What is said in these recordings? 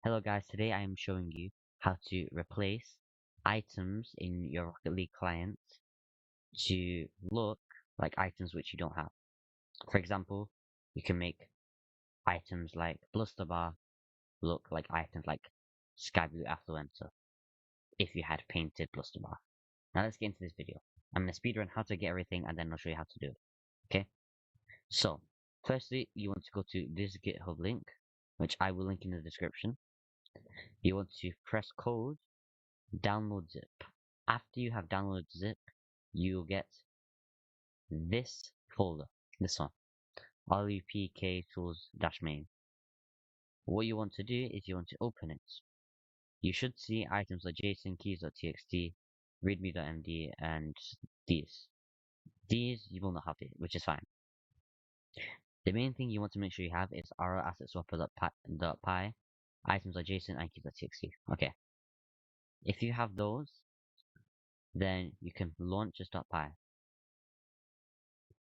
Hello guys, today I am showing you how to replace items in your Rocket League client to look like items which you don't have. For example, you can make items like Bluster Bar look like items like Sky Blue Affluencer if you had painted Bluster Bar. Now let's get into this video. I'm going to speedrun how to get everything and then I'll show you how to do it. Okay? So, firstly, you want to go to this GitHub link, which I will link in the description. You want to press code download zip. After you have downloaded zip, you'll get this folder, this one, rupk tools-main. What you want to do is you want to open it. You should see items like JSON, keys.txt, readme.md, and these. These you will not have it, which is fine. The main thing you want to make sure you have is rasset_swapper.py, items like JSON, and keys.txt. Okay. If you have those, then you can launch this.py.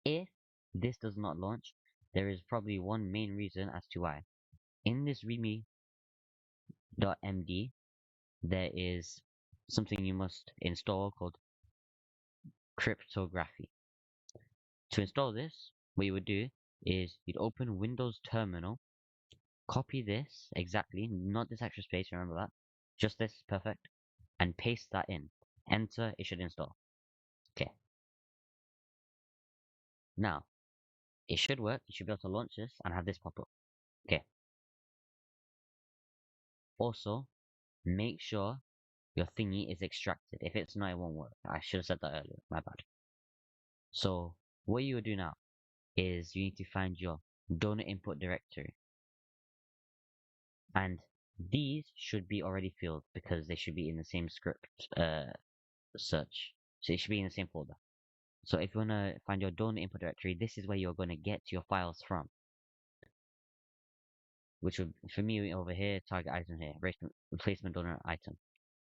If this does not launch, there is probably one main reason as to why. In this readme.md, there is something you must install called cryptography. To install this, what you would do is you'd open Windows Terminal, copy this exactly, not this extra space, remember that, just this, perfect, and paste that in. Enter, it should install. Okay. Now, it should work, you should be able to launch this and have this pop up. Okay. Also, make sure your thingy is extracted. If it's not, it won't work. I should have said that earlier. My bad. So what you would do now is you need to find your donor input directory. And these should be already filled because they should be in the same script search. So it should be in the same folder. So if you want to find your donor input directory, this is where you're going to get your files from. Which would, for me over here, target item here, replacement donor item.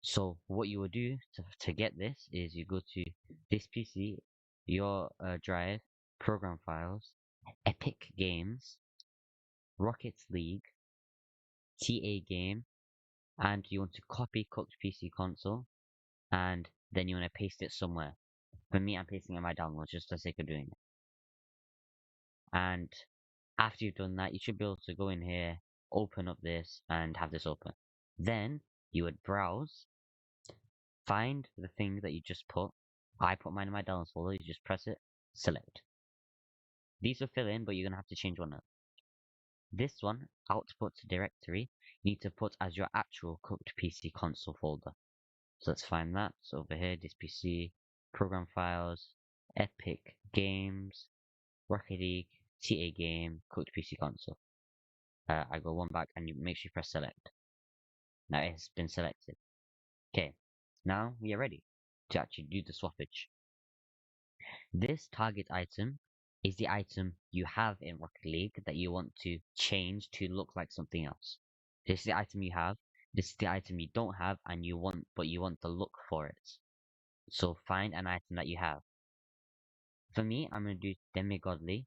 So what you would do to get this is you go to this PC, your drive, program files, Epic Games, Rocket League, TA game, and you want to copy cooked PC console, and then you want to paste it somewhere. For me, I'm pasting it in my downloads just for the sake of doing it. And after you've done that, you should be able to go in here, open up this, and have this open. Then you would browse, find the thing that you just put. I put mine in my downloads folder. You just press it, select. These will fill in, but you're gonna have to change one up. This one, output directory, you need to put as your actual cooked PC console folder. So let's find that. So over here, this PC, program files, Epic Games, Rocket League, TA game, cooked PC console. I go one back and you make sure you press select. Now it has been selected. Okay, now we are ready to actually do the swappage. This target item is the item you have in Rocket League that you want to change to look like something else. This is the item you have, this is the item you don't have and you want, but you want the look for it. So find an item that you have. For me, I'm gonna do Demigodly,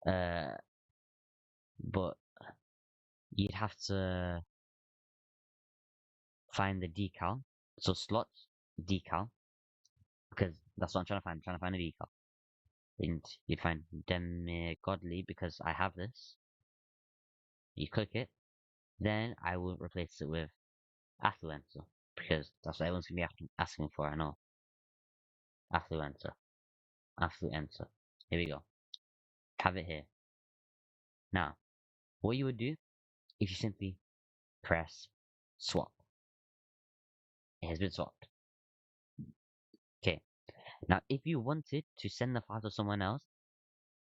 uh, but you'd have to find the decal. So slots, decal, because that's what I'm trying to find. I'm trying to find a decal. And you find Demigodly because I have this. You click it, then I will replace it with Affluencer because that's what everyone's gonna be asking for. I know. Affluencer, Affluencer. Here we go. Have it here. Now, what you would do if you simply press swap. It has been swapped. Okay. Now, if you wanted to send the file to someone else,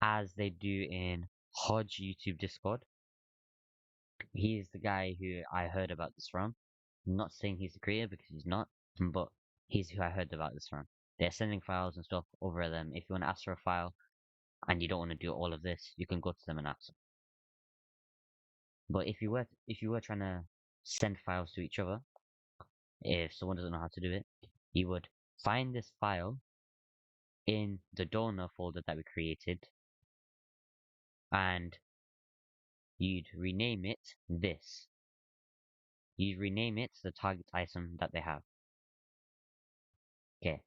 as they do in Hodge YouTube Discord, he's the guy who I heard about this from. I'm not saying he's the creator because he's not, but he's who I heard about this from. They're sending files and stuff over them. If you want to ask for a file and you don't want to do all of this, you can go to them and ask them. But if you were trying to send files to each other, if someone doesn't know how to do it, you would find this file in the donor folder that we created and you'd rename it this. you rename it to the target item that they have. Okay,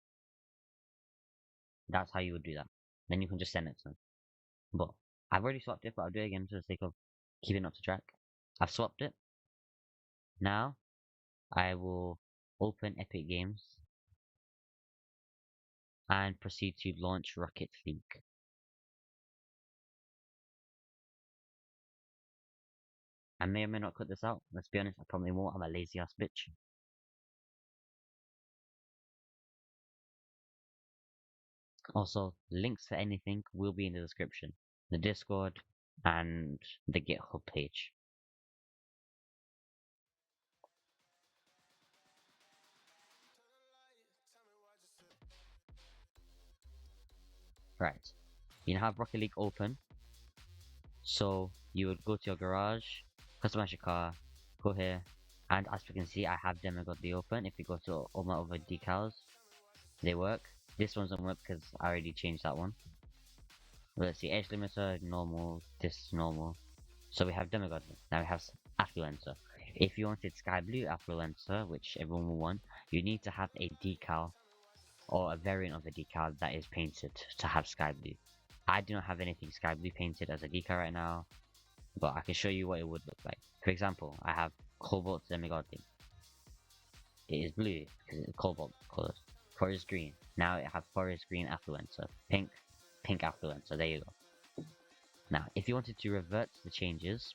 that's how you would do that. Then you can just send it to them. But I've already swapped it, but I'll do it again for the sake of keeping up to track. I've swapped it. Now I will open Epic Games and proceed to launch Rocket League. I may or may not cut this out. Let's be honest, I probably won't. I'm a lazy ass bitch. Also, links for anything will be in the description. The Discord and the GitHub page. Right. You now have Rocket League open. So you would go to your garage, customize your car, go here, and as you can see, I have Demigod open. If you go to all my other decals, they work. This one doesn't work because I already changed that one. Let's see, edge limiter, normal, this normal. So we have Demigod. Now we have Affluencer. If you wanted Sky Blue Affluencer, which everyone will want, you need to have a decal or a variant of a decal that is painted to have Sky Blue. I do not have anything Sky Blue painted as a decal right now, but I can show you what it would look like. For example, I have Cobalt Demigod. It is blue because it's cobalt colors. Forest green. Now I have forest green Affluencer. Pink, pink Affluencer. There you go. Now, if you wanted to revert the changes,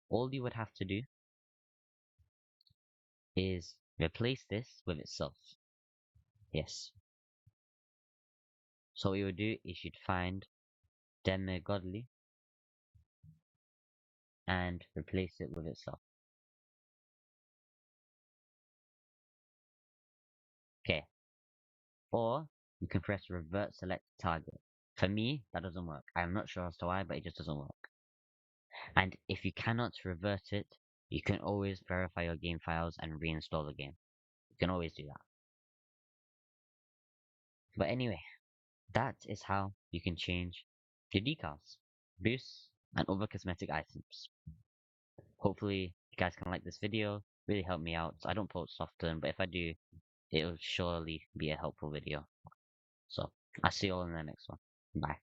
all you would have to do is replace this with itself. Yes. So what you would do is you'd find Demigodly and replace it with itself. Okay. Or you can press revert select target. For me, that doesn't work. I'm not sure as to why, but it just doesn't work. And if you cannot revert it, you can always verify your game files and reinstall the game. You can always do that. But anyway, that is how you can change your decals, boosts, and other cosmetic items. Hopefully, you guys can like this video. Really help me out. I don't post often, but if I do, it will surely be a helpful video. So, I'll see you all in the next one. Bye.